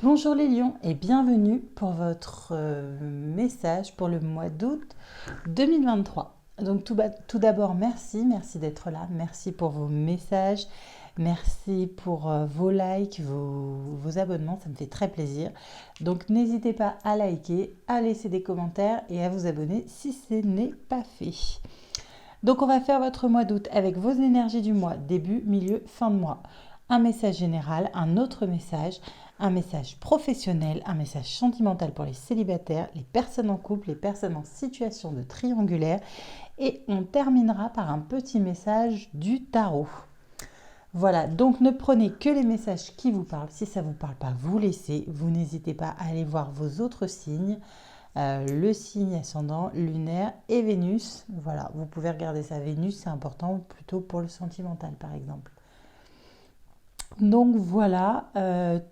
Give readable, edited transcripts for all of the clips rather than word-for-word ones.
Bonjour les lions et bienvenue pour votre message pour le mois d'août 2023. Donc tout d'abord merci d'être là, merci pour vos messages, merci pour vos likes, vos abonnements, ça me fait très plaisir. Donc n'hésitez pas à liker, à laisser des commentaires et à vous abonner si ce n'est pas fait. Donc on va faire votre mois d'août avec vos énergies du mois, début, milieu, fin de mois. Un message général, un autre message, un message professionnel, un message sentimental pour les célibataires, les personnes en couple, les personnes en situation de triangulaire. Et on terminera par un petit message du tarot. Voilà, donc ne prenez que les messages qui vous parlent. Si ça ne vous parle pas, vous laissez. Vous n'hésitez pas à aller voir vos autres signes. Le signe ascendant, lunaire et Vénus. Voilà, vous pouvez regarder ça. Vénus, c'est important plutôt pour le sentimental, par exemple. Donc voilà,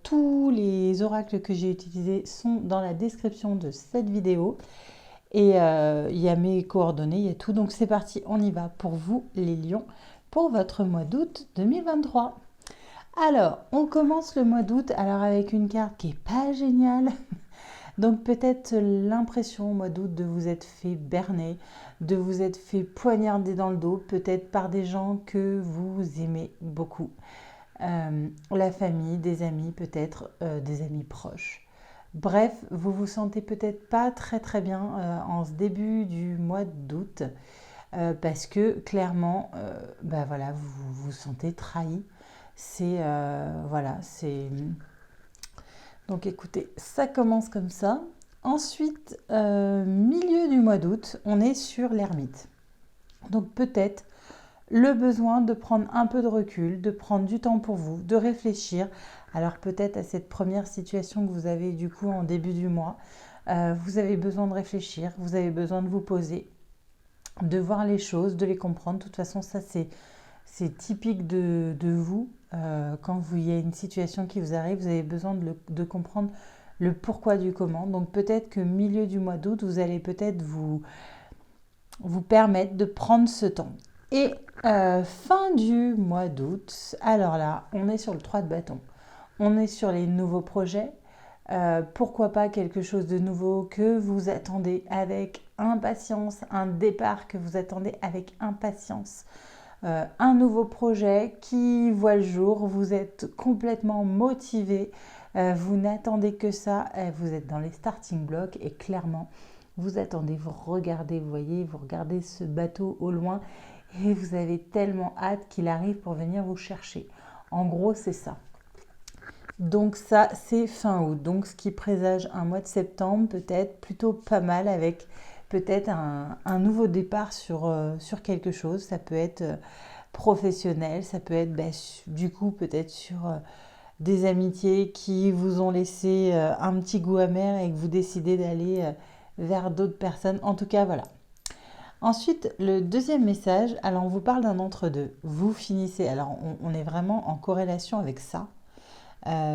tous les oracles que j'ai utilisés sont dans la description de cette vidéo. Et il y a mes coordonnées, il y a tout. Donc c'est parti, on y va pour vous, les lions, pour votre mois d'août 2023. Alors, on commence le mois d'août alors avec une carte qui n'est pas géniale. Donc peut-être l'impression au mois d'août de vous être fait berner, de vous être fait poignarder dans le dos, peut-être par des gens que vous aimez beaucoup. La famille, des amis peut-être, des amis proches. Bref, vous vous sentez peut-être pas très bien en ce début du mois d'août parce que clairement, voilà, vous vous sentez trahi. C'est voilà, c'est donc écoutez, ça commence comme ça. Ensuite, milieu du mois d'août, on est sur l'ermite. Donc peut-être le besoin de prendre un peu de recul, de prendre du temps pour vous, de réfléchir. Alors peut-être à cette première situation que vous avez du coup en début du mois, vous avez besoin de réfléchir, vous avez besoin de vous poser, de voir les choses, de les comprendre. De toute façon, ça c'est typique de vous. Quand il y a une situation qui vous arrive, vous avez besoin de comprendre le pourquoi du comment. Donc peut-être que milieu du mois d'août, vous allez peut-être vous permettre de prendre ce temps. Et fin du mois d'août, alors là, on est sur le 3 de bâton. On est sur les nouveaux projets. Pourquoi pas quelque chose de nouveau que vous attendez avec impatience, un départ que vous attendez avec impatience. Un nouveau projet qui voit le jour, vous êtes complètement motivé, vous n'attendez que ça, vous êtes dans les starting blocks et clairement, vous attendez, vous regardez, vous voyez, vous regardez ce bateau au loin et vous avez tellement hâte qu'il arrive pour venir vous chercher. En gros, c'est ça. Donc ça, c'est fin août. Donc ce qui présage un mois de septembre, peut-être plutôt pas mal avec peut-être un nouveau départ sur quelque chose. Ça peut être professionnel, ça peut être du coup peut-être sur des amitiés qui vous ont laissé un petit goût amer et que vous décidez d'aller vers d'autres personnes. En tout cas, voilà. Ensuite, le deuxième message, alors on vous parle d'un entre-deux. Vous finissez, alors on est vraiment en corrélation avec ça,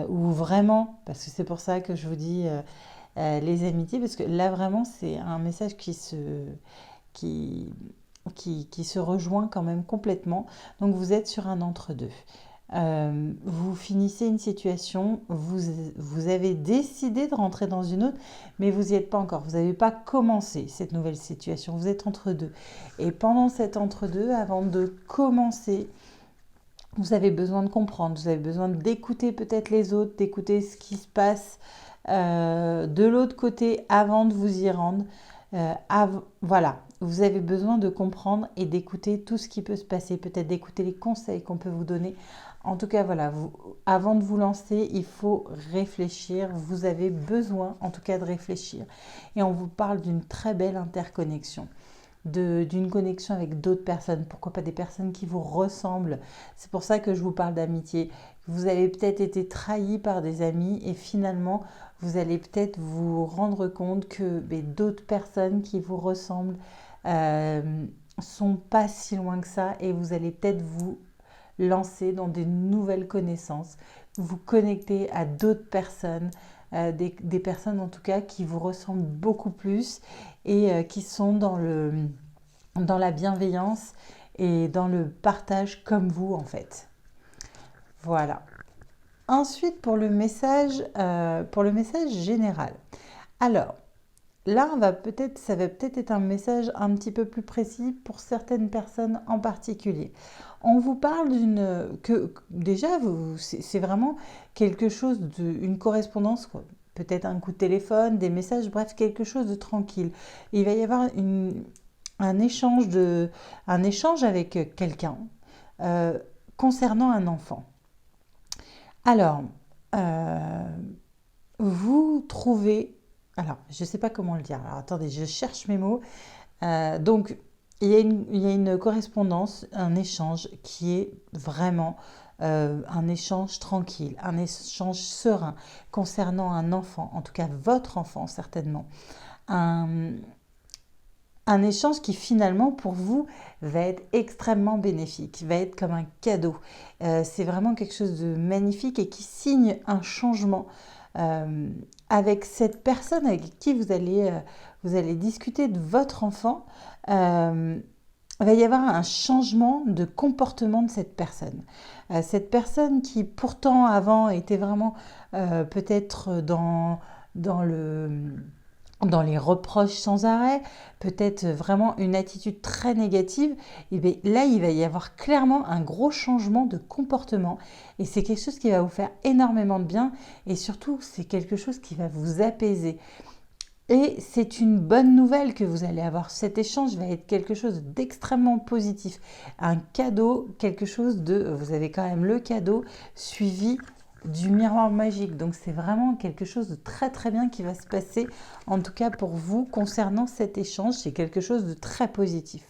ou vraiment, parce que c'est pour ça que je vous dis les amitiés, parce que là vraiment c'est un message qui, qui se rejoint quand même complètement. Donc vous êtes sur un entre-deux. Vous finissez une situation, vous avez décidé de rentrer dans une autre, mais vous n'y êtes pas encore. Vous n'avez pas commencé cette nouvelle situation. Vous êtes entre deux. Et pendant cet entre-deux, avant de commencer, vous avez besoin de comprendre, vous avez besoin d'écouter peut-être les autres, d'écouter ce qui se passe de l'autre côté avant de vous y rendre. Voilà, vous avez besoin de comprendre et d'écouter tout ce qui peut se passer, peut-être d'écouter les conseils qu'on peut vous donner. En tout cas, voilà, avant de vous lancer, il faut réfléchir. Vous avez besoin, en tout cas, de réfléchir. Et on vous parle d'une très belle interconnexion, d'une connexion avec d'autres personnes. Pourquoi pas des personnes qui vous ressemblent. C'est pour ça que je vous parle d'amitié. Vous avez peut-être été trahi par des amis et finalement, vous allez peut-être vous rendre compte que d'autres personnes qui vous ressemblent sont pas si loin que ça et vous allez peut-être vous lancer dans des nouvelles connaissances, vous connecter à d'autres personnes, des personnes en tout cas qui vous ressemblent beaucoup plus et qui sont dans la bienveillance – – – – – – – – – – – – – – – – – – – – – – – – – – – – – – – – – – – – – – – – – – – – – – – – – – – – – – – – – – – – – – – – – – – – – – – – – – – – – – – – – – – – – – – – – – – – – – – – – – – – – – – – – – – – – – – – – – – – – – – – –– –– –– –– –– –– –– –– –– –– –– – – – – – – – – – – – – – – – – – – – – – – – – – – – – – – – – – – – – – – – – – – – – – – – – – – – – – – – – – – – – – – – – – – – – – – – – – – – – – – – – – – – – – – – – – – – – – – – – – – – – – – – – – – – – – – – – – – – – – – – – – – – – – – – Ensuite, pour le message général. Alors, là, ça va peut-être être un message un petit peu plus précis pour certaines personnes en particulier. On vous parle déjà, c'est vraiment quelque chose une correspondance, quoi. Peut-être un coup de téléphone, des messages, bref, quelque chose de tranquille. Il va y avoir un échange avec quelqu'un euh, concernant un enfant. Alors, euh, vous trouvez, alors je ne sais pas comment le dire, alors attendez, je cherche mes mots. Donc, il y a une correspondance, un échange qui est vraiment un échange tranquille, un échange serein concernant un enfant, en tout cas votre enfant certainement. Un, un échange qui finalement pour vous va être extrêmement bénéfique, va être comme un cadeau. C'est vraiment quelque chose de magnifique et qui signe un changement euh, avec cette personne avec qui vous allez discuter de votre enfant. Il va y avoir un changement de comportement de cette personne. Cette personne qui pourtant avant était vraiment peut-être dans les reproches sans arrêt, peut-être vraiment une attitude très négative, et bien là, il va y avoir clairement un gros changement de comportement. Et c'est quelque chose qui va vous faire énormément de bien. Et surtout, c'est quelque chose qui va vous apaiser. Et c'est une bonne nouvelle que vous allez avoir. Cet échange va être quelque chose d'extrêmement positif. Un cadeau, vous avez quand même le cadeau suivi du miroir magique. Donc c'est vraiment quelque chose de très très bien qui va se passer, en tout cas pour vous, concernant cet échange. C'est quelque chose de très positif.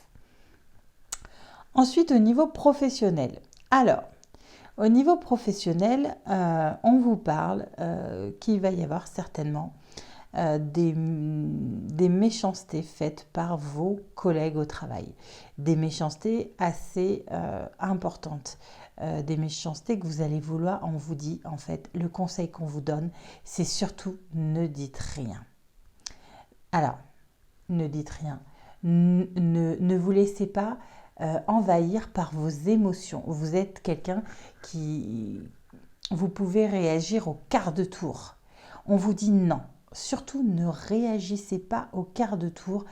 Ensuite, au niveau professionnel. Alors, au niveau professionnel, on vous parle qu'il va y avoir certainement des méchancetés faites par vos collègues au travail. Des méchancetés assez importantes. Des méchancetés que vous allez vouloir, on vous dit en fait, le conseil qu'on vous donne, c'est surtout ne dites rien. Alors, ne dites rien. Ne vous laissez pas envahir par vos émotions. Vous êtes quelqu'un qui... Vous pouvez réagir au quart de tour. On vous dit non. Surtout, ne réagissez pas au quart de tour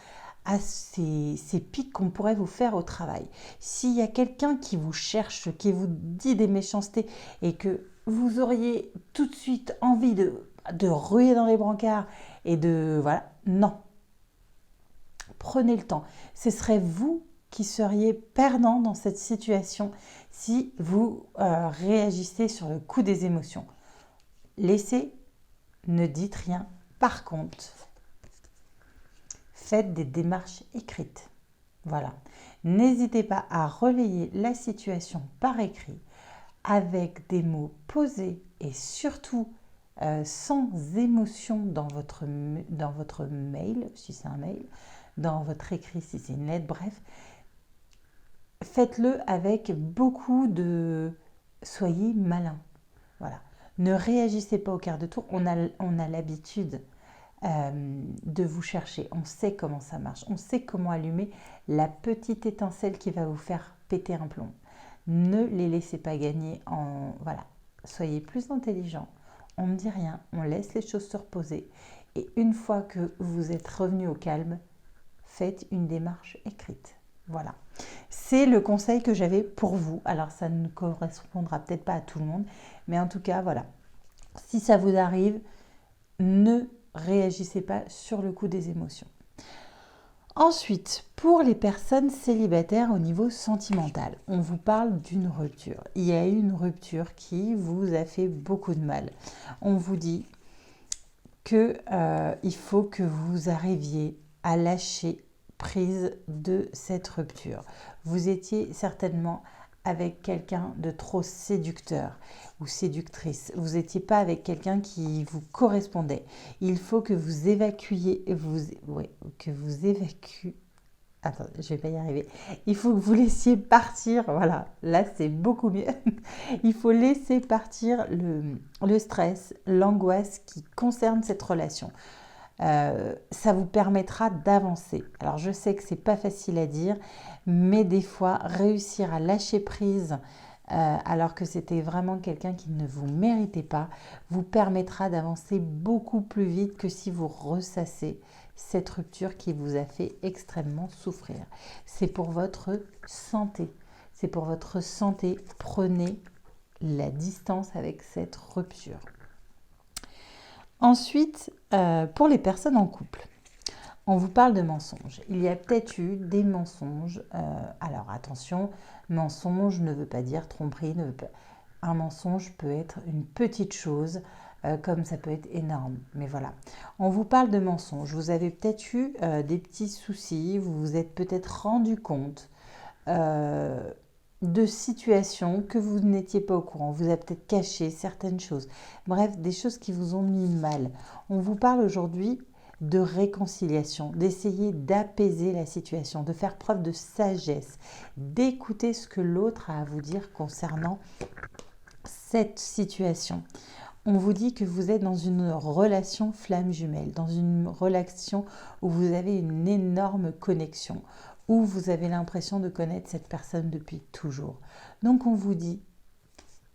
à ces pics qu'on pourrait vous faire au travail. S'il y a quelqu'un qui vous cherche, qui vous dit des méchancetés et que vous auriez tout de suite envie de ruer dans les brancards et de... Voilà, non. Prenez le temps. Ce serait vous qui seriez perdant dans cette situation si vous réagissez sur le coup des émotions. Laissez, ne dites rien. Par contre, faites des démarches écrites. Voilà. N'hésitez pas à relayer la situation par écrit avec des mots posés et surtout sans émotion dans votre mail, si c'est un mail, dans votre écrit, si c'est une lettre, bref. Faites-le avec beaucoup de... Soyez malin. Voilà. Ne réagissez pas au quart de tour. On a l'habitude de vous chercher. On sait comment ça marche. On sait comment allumer la petite étincelle qui va vous faire péter un plomb. Ne les laissez pas gagner en... Voilà. Soyez plus intelligent. On ne dit rien. On laisse les choses se reposer. Et une fois que vous êtes revenu au calme, faites une démarche écrite. Voilà. C'est le conseil que j'avais pour vous. Alors, ça ne correspondra peut-être pas à tout le monde. Mais en tout cas, voilà. Si ça vous arrive, ne réagissez pas sur le coup des émotions. Ensuite, pour les personnes célibataires au niveau sentimental, on vous parle d'une rupture. Il y a eu une rupture qui vous a fait beaucoup de mal. On vous dit qu'il faut que vous arriviez à lâcher prise de cette rupture. Vous étiez certainement avec quelqu'un de trop séducteur ou séductrice. Vous n'étiez pas avec quelqu'un qui vous correspondait. Il faut que vous évacuiez, que vous évacuez. Attends, je vais pas y arriver. Il faut que vous laissiez partir. Voilà, là c'est beaucoup mieux. Il faut laisser partir le stress, l'angoisse qui concerne cette relation. Ça vous permettra d'avancer. Alors je sais que c'est pas facile à dire, mais des fois réussir à lâcher prise alors que c'était vraiment quelqu'un qui ne vous méritait pas, vous permettra d'avancer beaucoup plus vite que si vous ressassez cette rupture qui vous a fait extrêmement souffrir. C'est pour votre santé. C'est pour votre santé. Prenez la distance avec cette rupture. Ensuite, pour les personnes en couple, on vous parle de mensonges. Il y a peut-être eu des mensonges. Alors attention, mensonge ne veut pas dire tromperie. Un mensonge peut être une petite chose, comme ça peut être énorme. Mais voilà, on vous parle de mensonges. Vous avez peut-être eu des petits soucis. Vous vous êtes peut-être rendu compte de situations que vous n'étiez pas au courant. Vous avez peut-être caché certaines choses. Bref, des choses qui vous ont mis mal. On vous parle aujourd'hui de réconciliation, d'essayer d'apaiser la situation, de faire preuve de sagesse, d'écouter ce que l'autre a à vous dire concernant cette situation. On vous dit que vous êtes dans une relation flamme jumelle, dans une relation où vous avez une énorme connexion, où vous avez l'impression de connaître cette personne depuis toujours. Donc on vous dit,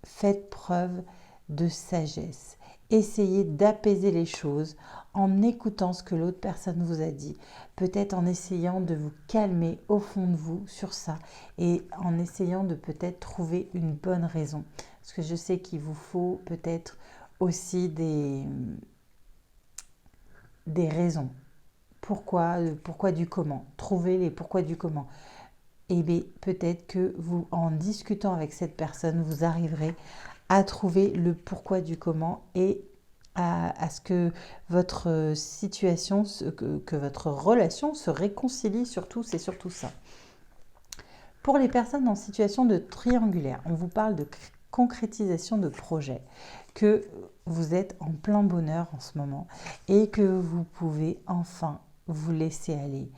faites preuve de sagesse. Essayez d'apaiser les choses en écoutant ce que l'autre personne vous a dit, peut-être en essayant de vous calmer au fond de vous sur ça et en essayant de peut-être trouver une bonne raison. Parce que je sais qu'il vous faut peut-être aussi des raisons. Pourquoi du comment. Trouver les pourquoi du comment. Et bien peut-être que vous, en discutant avec cette personne, vous arriverez à trouver le pourquoi du comment et à ce que votre situation, que votre relation se réconcilie surtout, c'est surtout ça. Pour les personnes en situation de triangulaire, on vous parle de concrétisation de projet, que vous êtes en plein bonheur en ce moment et que vous pouvez enfin vous laisser aller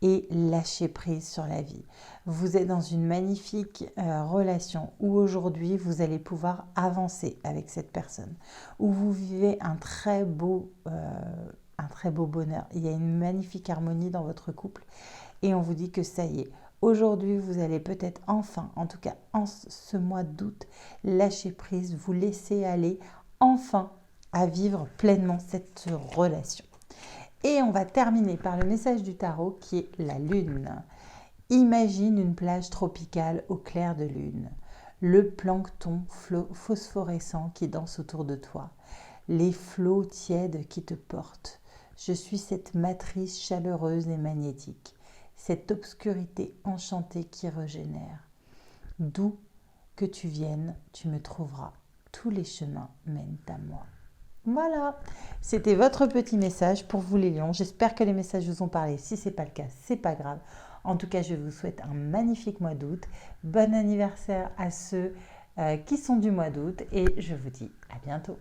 et lâcher prise sur la vie. Vous êtes dans une magnifique relation où aujourd'hui vous allez pouvoir avancer avec cette personne, où vous vivez un très beau bonheur. Il y a une magnifique harmonie dans votre couple et on vous dit que ça y est. Aujourd'hui, vous allez peut-être enfin, en tout cas en ce mois d'août, lâcher prise, vous laisser aller enfin à vivre pleinement cette relation. Et on va terminer par le message du tarot qui est la lune. Imagine une plage tropicale au clair de lune. Le plancton phosphorescent qui danse autour de toi. Les flots tièdes qui te portent. Je suis cette matrice chaleureuse et magnétique. Cette obscurité enchantée qui régénère. D'où que tu viennes, tu me trouveras. Tous les chemins mènent à moi. Voilà, c'était votre petit message pour vous les lions. J'espère que les messages vous ont parlé. Si ce n'est pas le cas, c'est pas grave. En tout cas, je vous souhaite un magnifique mois d'août. Bon anniversaire à ceux qui sont du mois d'août et je vous dis à bientôt.